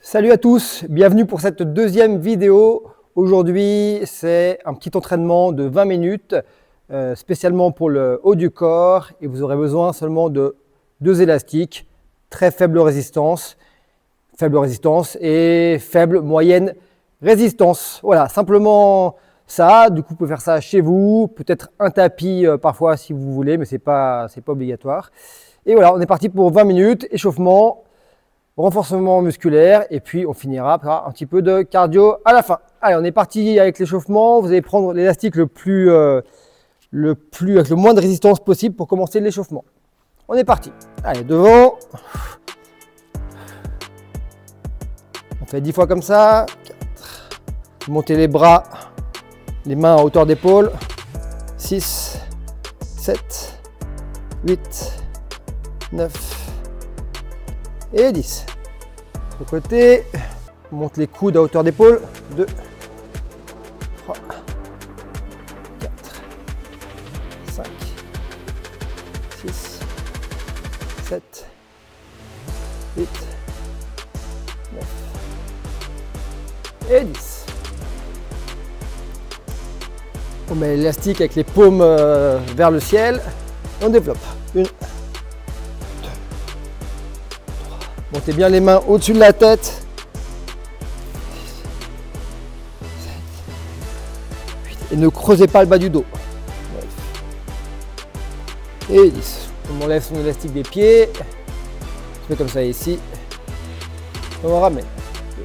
Salut à tous, bienvenue pour cette deuxième vidéo. Aujourd'hui, c'est un petit entraînement de 20 minutes, spécialement pour le haut du corps. Et vous aurez besoin seulement de 2 élastiques, très faible résistance et faible moyenne résistance. Voilà, simplement ça. Du coup, vous pouvez faire ça chez vous, peut-être un tapis parfois si vous voulez, mais c'est pas obligatoire. Et voilà, on est parti pour 20 minutes, échauffement, renforcement musculaire et puis on finira par un petit peu de cardio à la fin. Allez, on est parti avec l'échauffement. Vous allez prendre l'élastique avec le moins de résistance possible pour commencer l'échauffement. On est parti. Allez, devant. On fait 10 fois comme ça. 4. Montez les bras, les mains à hauteur d'épaule. 6, 7, 8, 9 et 10. De côté, on monte les coudes à hauteur d'épaule. 2, 3, 4, 5, 6, 7, 8, 9 et 10. On met l'élastique avec les paumes vers le ciel. On développe. 1, montez bien les mains au-dessus de la tête. 6, 7, 8. Et ne creusez pas le bas du dos. 9 et 10. On enlève son élastique des pieds. On fait comme ça ici. Et on ramène. 2,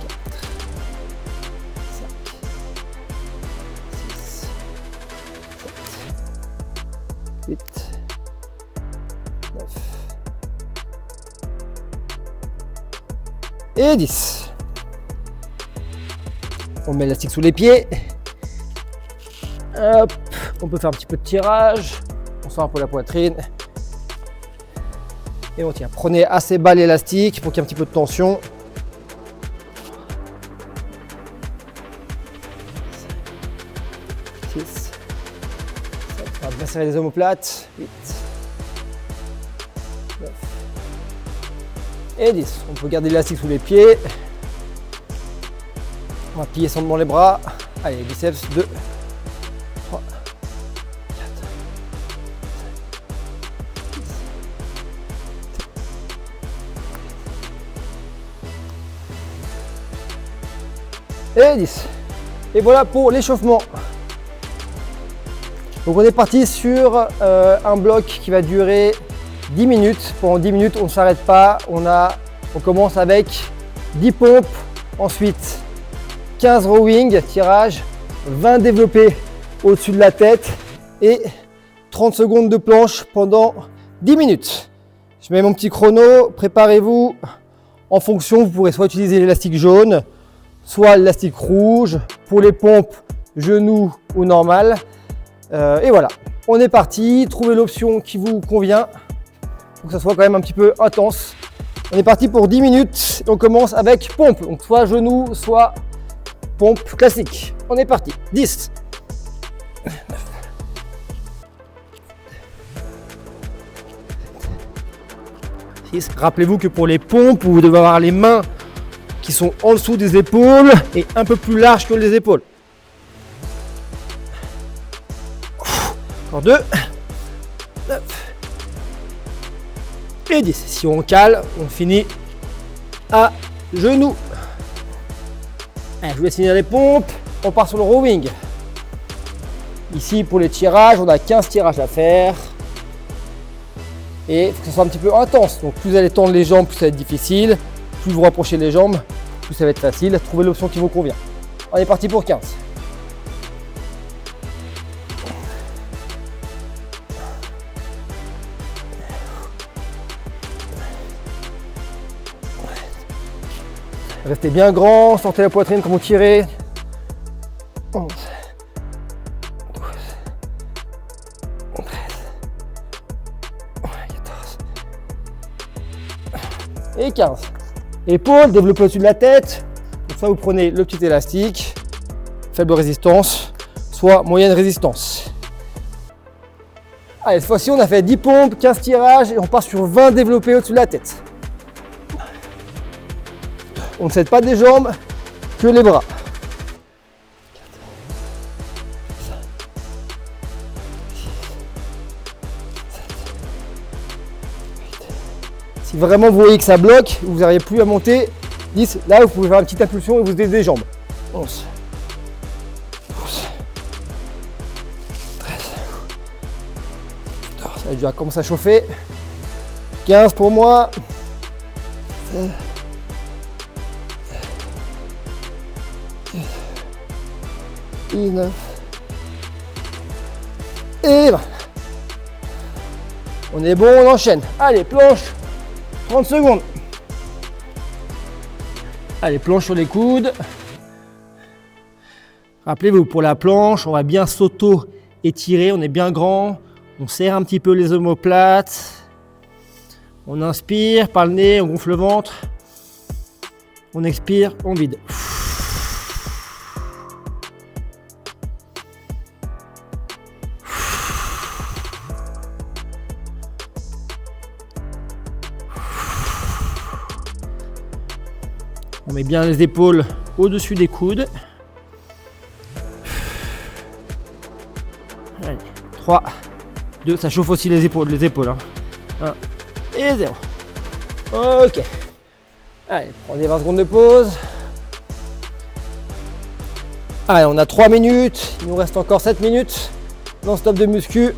4, 5, 6, 7, 8. 9 et 10. On met l'élastique sous les pieds. Hop. On peut faire un petit peu de tirage. On sort un peu la poitrine. Et on tient. Prenez assez bas l'élastique pour qu'il y ait un petit peu de tension. 6, 7. On va bien serrer les omoplates. 8. 9 et 10. On peut garder l'élastique sous les pieds. On va plier sondement les bras. Allez, biceps. 2, 3, 4, 5, 6, 7 et 10. Et voilà pour l'échauffement. Donc on est parti sur un bloc qui va durer 10 minutes. Pendant 10 minutes, on ne s'arrête pas. On commence avec 10 pompes, ensuite 15 rowing, tirage, 20 développés au-dessus de la tête et 30 secondes de planche pendant 10 minutes. Je mets mon petit chrono, préparez-vous. En fonction, vous pourrez soit utiliser l'élastique jaune, soit l'élastique rouge. Pour les pompes, genoux ou normal. Et voilà, on est parti. Trouvez l'option qui vous convient. Pour que ça soit quand même un petit peu intense. On est parti pour 10 minutes et on commence avec pompe. Donc soit genou, soit pompe classique. On est parti. 10. 9. 6. Rappelez-vous que pour les pompes, vous devez avoir les mains qui sont en dessous des épaules et un peu plus larges que les épaules. Encore 2. 9. Et 10. Si on cale, on finit à genoux. Allez, je vous laisse finir les pompes. On part sur le rowing. Ici, pour les tirages, on a 15 tirages à faire. Et il faut que ce soit un petit peu intense. Donc, plus vous allez tendre les jambes, plus ça va être difficile. Plus vous rapprochez les jambes, plus ça va être facile. Trouvez l'option qui vous convient. On est parti pour 15. Restez bien grand, sortez la poitrine comme vous tirez. 11, 12, 13, 14 et 15. Épaules, développez au-dessus de la tête. Donc soit vous prenez le petit élastique, faible résistance, soit moyenne résistance. Allez, cette fois-ci, on a fait 10 pompes, 15 tirages et on part sur 20 développés au-dessus de la tête. On ne cède pas des jambes, que les bras. Si vraiment vous voyez que ça bloque, vous n'arrivez plus à monter, 10, là vous pouvez faire une petite impulsion et vous aidez des jambes. 11, 12, 13, 14, ça a déjà commencé à chauffer. 15 pour moi. 16, 19 et 20. On est bon, on enchaîne. Allez, planche. 30 secondes. Allez, planche sur les coudes. Rappelez-vous, pour la planche, on va bien s'auto-étirer, on est bien grand. On serre un petit peu les omoplates. On inspire par le nez, on gonfle le ventre. On expire, on vide. On met bien les épaules au-dessus des coudes. Allez, 3, 2, ça chauffe aussi les épaules. 1 et 0. Ok. Allez, prenez 20 secondes de pause. Allez, on a 3 minutes. Il nous reste encore 7 minutes. Non-stop de muscu.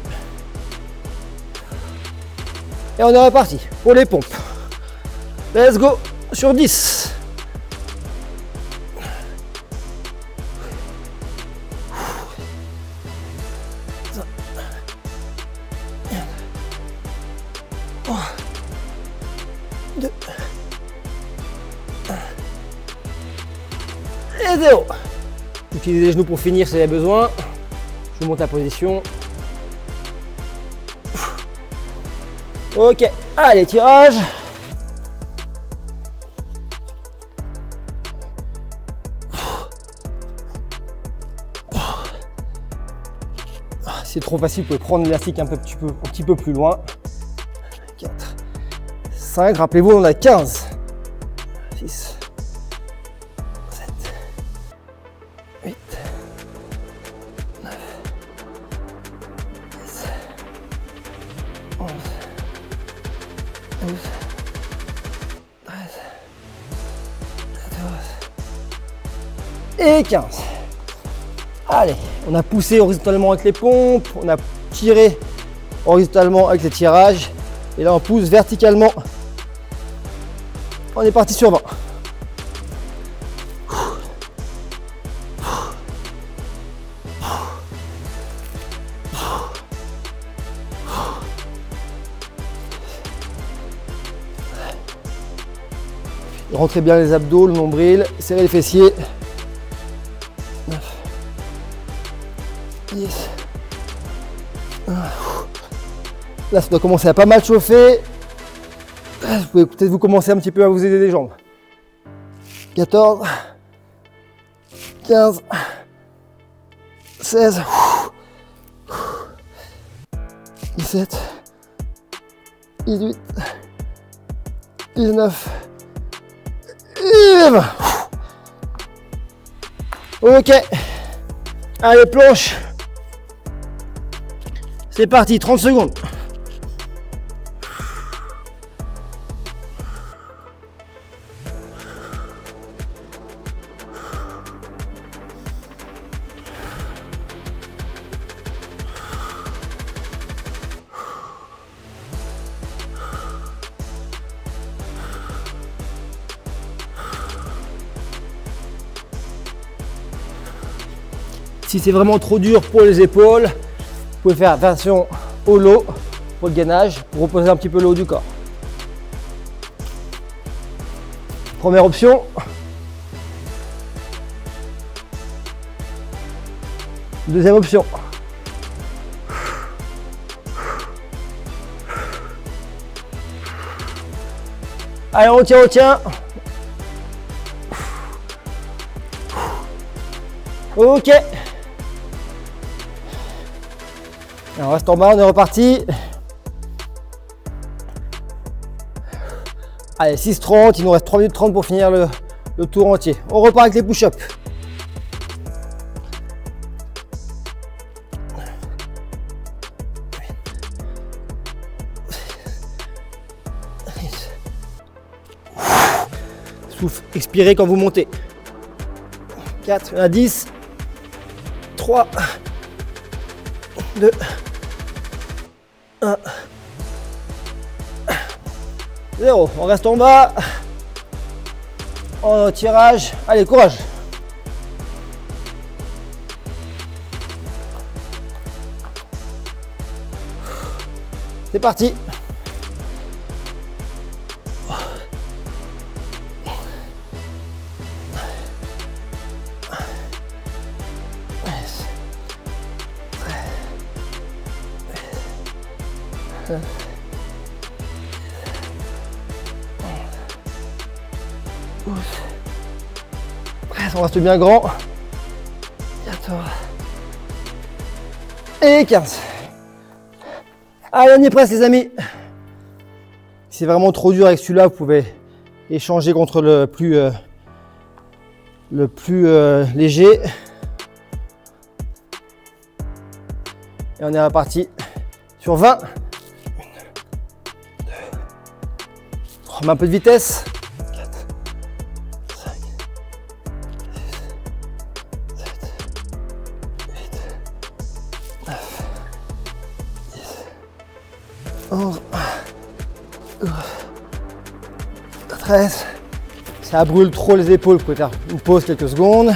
Et on est reparti pour les pompes. Let's go sur 10. 2, 1 et 0. Utilisez les genoux pour finir si vous avez besoin. Je vous monte la position. Ok, allez, tirage. Si c'est trop facile, vous pouvez prendre l'élastique un petit peu plus loin. 4, 5, rappelez-vous, on a 15. 6, 7, 8, 9, 10, 11, 12, 13, 14 et 15. Allez, on a poussé horizontalement avec les pompes, on a tiré horizontalement avec les tirages, et là on pousse verticalement. On est parti sur 20. Rentrez bien les abdos, le nombril, serrez les fessiers. 9, 10. Là, ça doit commencer à pas mal chauffer. Vous pouvez peut-être vous commencer un petit peu à vous aider des jambes. 14, 15, 16, 17, 18, 19 et 20. Ok, allez, planche. C'est parti, 30 secondes. Si c'est vraiment trop dur pour les épaules, vous pouvez faire attention au lot pour le gainage, pour reposer un petit peu le haut du corps. Première option. Deuxième option. Allez, on tient. Ok. Alors on reste en bas, on est reparti. Allez, 6,30, il nous reste 3 minutes 30 pour finir le tour entier. On repart avec les push-ups. Souffle, expirez quand vous montez. 4, à 10, 3, 2, 1, 0. On reste en bas. En tirage. Allez, courage. C'est parti. On reste bien grand. 14 et 15. Allez, on y est presque les amis. Si c'est vraiment trop dur avec celui-là, vous pouvez échanger contre le plus léger. Et on est reparti sur 20. 1, 2, 3, on met un peu de vitesse. 4, 5, 6, 7, 8, 9, 10, 11, 12, 13. Ça brûle trop les épaules, vous pouvez faire une pause quelques secondes.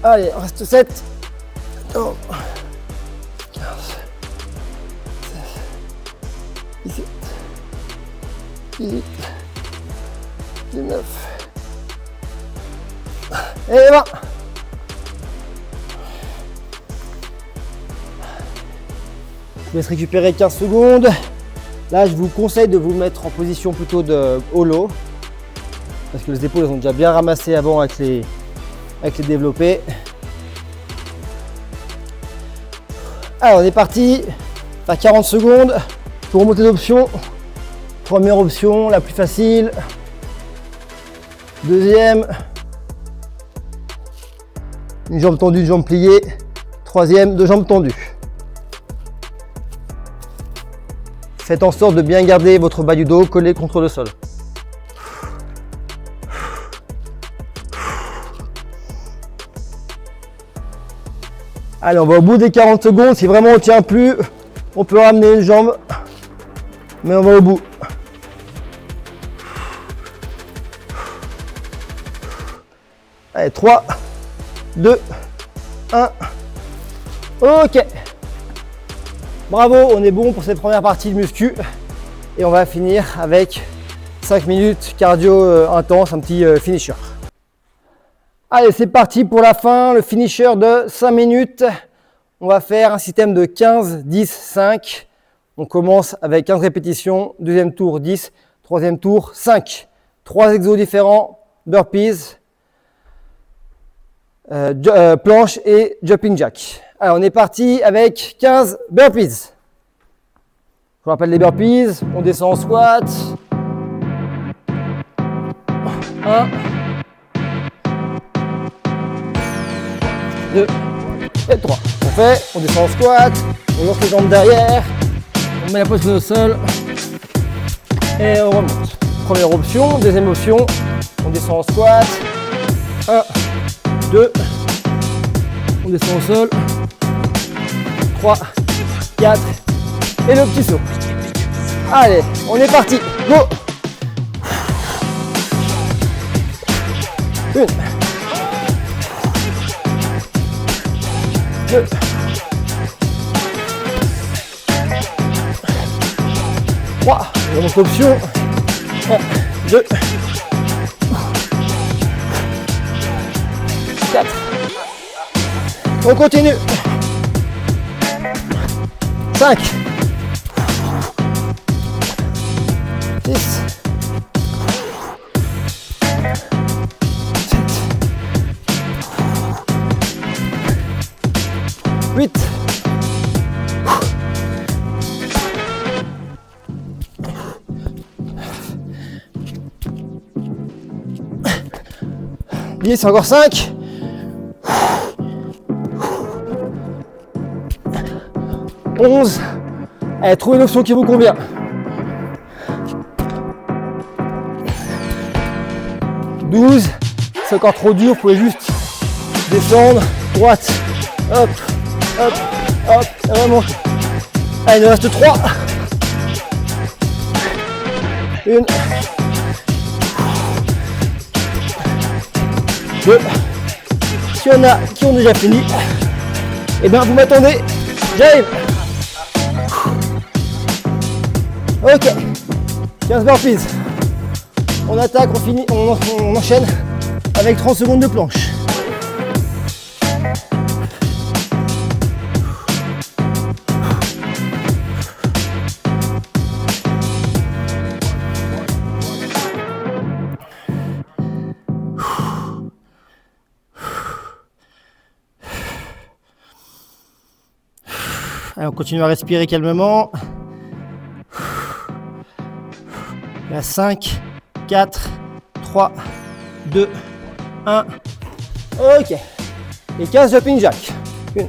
Allez, on reste 7. 14, 15, 16, 17, 18, 19 et 20. Je vous laisse récupérer 15 secondes. Là, je vous conseille de vous mettre en position plutôt de holo parce que les épaules elles ont déjà bien ramassé avant avec les développés. Alors, on est parti. À 40 secondes pour remonter d'options. Première option, la plus facile. Deuxième, une jambe tendue, une jambe pliée. Troisième, 2 jambes tendues. Faites en sorte de bien garder votre bas du dos collé contre le sol. Allez, on va au bout des 40 secondes. Si vraiment on ne tient plus, on peut ramener une jambe. Mais on va au bout. Allez, 3, 2, 1. Ok. Bravo, on est bon pour cette première partie de muscu. Et on va finir avec 5 minutes cardio intense, un petit finisher. Allez, c'est parti pour la fin, le finisher de 5 minutes. On va faire un système de 15, 10, 5. On commence avec 15 répétitions, deuxième tour 10, troisième tour 5. 3 exos différents, burpees, planche et jumping jack. Alors, on est parti avec 15 burpees. Je vous rappelle les burpees, on descend en squat. 1, 2 et 3. On descend en squat, on lance les jambes derrière, on met la poitrine au sol et on remonte. Première option, deuxième option, on descend en squat. 1, 2, on descend au sol. 3, 4 et le petit saut. Allez, on est parti, go! 1, 2, 3, on remonte l'option. 1, 2, 4. On continue. 5, 6, 7, 8. 10, encore 5. 11. Allez, trouvez une option qui vous convient. 12. C'est encore trop dur, vous pouvez juste descendre, droite, hop, hop, hop, et remonte. Allez, il nous reste 3. 1. 2. S'il y en a qui ont déjà fini, et bien vous m'attendez, j'arrive. Ok, 15 burpees. On attaque, on finit, on enchaîne avec 30 secondes de planche. Allez, on continue à respirer calmement. Il y a 5, 4, 3, 2, 1. Ok. Et 15 jumping jack. 1. 12,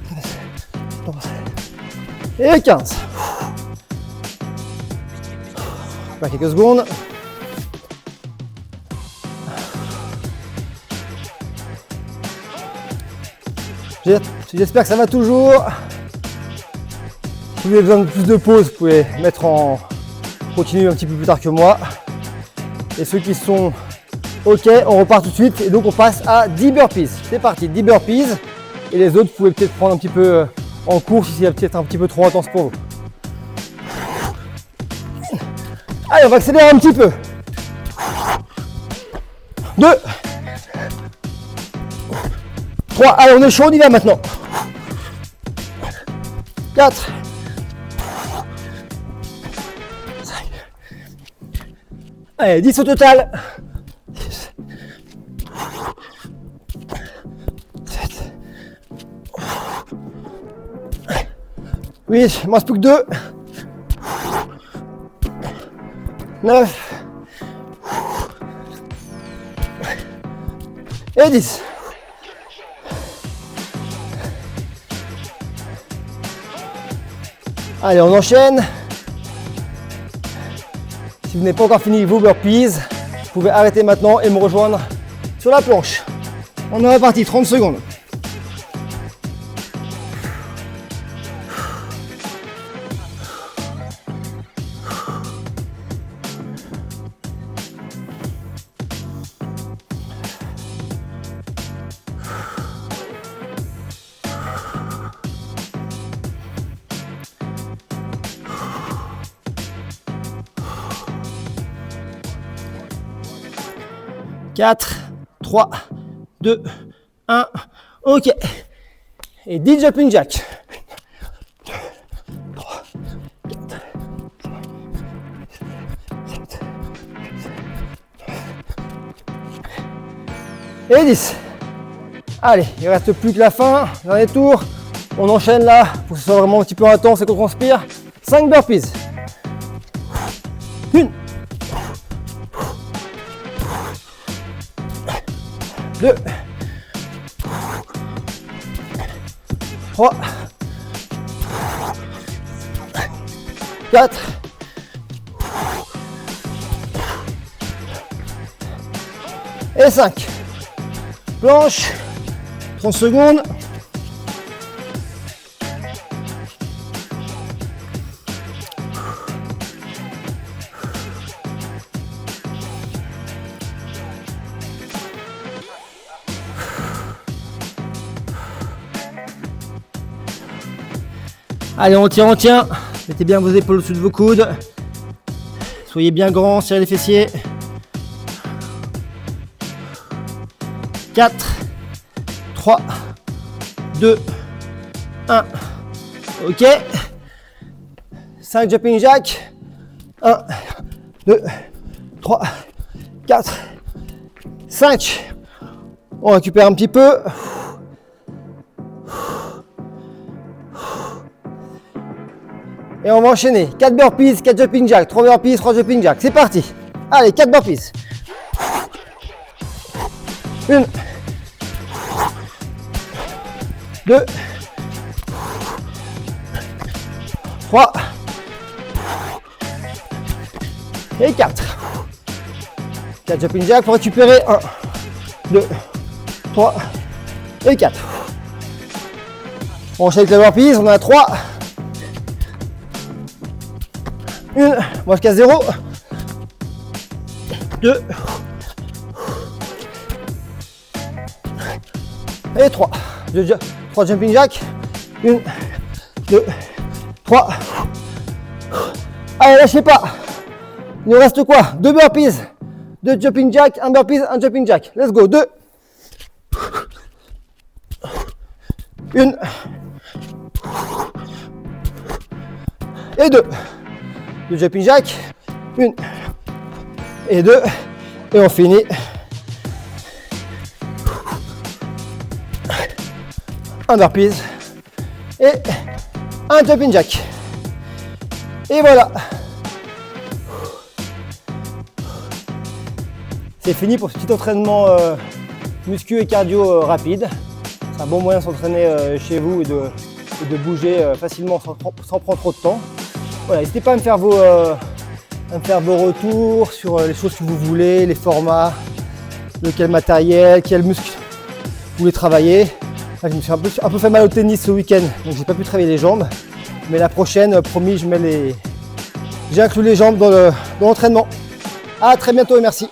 13, 14. Et 15. Pas quelques secondes. J'espère que ça va toujours. Si vous avez besoin de plus de pause, vous pouvez continuer un petit peu plus tard que moi. Et ceux qui sont OK, on repart tout de suite. Et donc on passe à 10 burpees. C'est parti, 10 burpees. Et les autres, vous pouvez peut-être prendre un petit peu en cours si c'est peut-être un petit peu trop intense pour vous. Allez, on va accélérer un petit peu. 2. 3. Allez, on est chaud, on y va maintenant. 4. 5. Allez, 10 au total. 6. 7. 8. Il m'en reste plus que 2. 9. Et 10. Allez, on enchaîne. Si vous n'avez pas encore fini vos burpees, vous pouvez arrêter maintenant et me rejoindre sur la planche. On est reparti, 30 secondes. Quatre, 3, 2, 1, ok. Et 10 jumping jack. 2, 3, 4, 5, 7, 8, et 10. Allez, il ne reste plus que la fin, dernier tour. On enchaîne là, pour que ce soit vraiment un petit peu intense et qu'on transpire. 5 burpees. 1. 2, 3, 4, et 5. Planche, 30 secondes. Allez, on tient, on tient. Mettez bien vos épaules au-dessus de vos coudes. Soyez bien grands, serrez les fessiers. 4, 3, 2, 1. Ok. 5 jumping jack. 1, 2, 3, 4, 5. On récupère un petit peu. Et on va enchaîner. 4 burpees, 4 jumping jacks, 3 burpees, 3 jumping jacks. C'est parti. Allez, 4 burpees. 1, 2, 3 et 4. 4 jumping jacks pour récupérer. 1, 2, 3 et 4. On enchaîne avec les burpees. On a 3. 1, moi jusqu'à 0. 2 et 3. 3 jumping jacks. 1, 2, 3. Allez, lâchez pas. Il nous reste quoi? 2 burpees, 2 jumping jacks, 1 burpees, 1 jumping jack. Let's go. 2. 1 et 2. 2 jumping jacks. 1 et 2. Et on finit. Un burpees et un jumping jack. Et voilà. C'est fini pour ce petit entraînement muscu et cardio rapide. C'est un bon moyen de s'entraîner chez vous et de bouger facilement sans prendre trop de temps. Voilà, n'hésitez pas à me faire vos retours sur les choses que vous voulez, les formats, quel matériel, quel muscle vous voulez travailler. Là, je me suis un peu fait mal au tennis ce week-end, donc j'ai pas pu travailler les jambes. Mais la prochaine, promis, j'inclus les jambes dans l'entraînement. À très bientôt et merci.